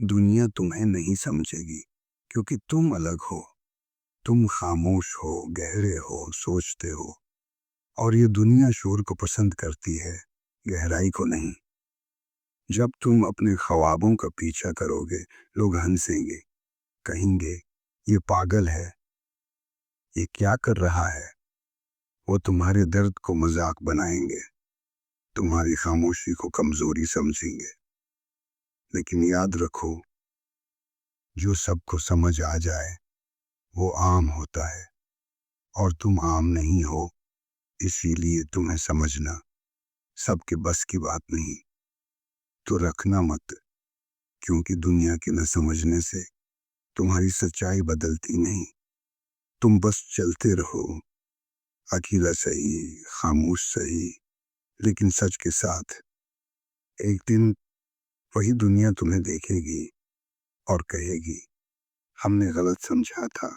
दुनिया तुम्हें नहीं समझेगी क्योंकि तुम अलग हो। तुम खामोश हो, गहरे हो, सोचते हो। और ये दुनिया शोर को पसंद करती है, गहराई को नहीं। जब तुम अपने ख्वाबों का पीछा करोगे, लोग हंसेंगे, कहेंगे ये पागल है, ये क्या कर रहा है। वो तुम्हारे दर्द को मजाक बनाएंगे, तुम्हारी खामोशी को कमजोरी समझेंगे। लेकिन याद रखो, जो सबको समझ आ जाए वो आम होता है, और तुम आम नहीं हो, इसीलिए तुम्हें समझना सबके बस की बात नहीं। तो रखना मत, क्योंकि दुनिया के न समझने से तुम्हारी सच्चाई बदलती नहीं। तुम बस चलते रहो, अकेला सही, खामोश सही, लेकिन सच के साथ। एक दिन वही दुनिया तुम्हें देखेगी और कहेगी, हमने गलत समझा था।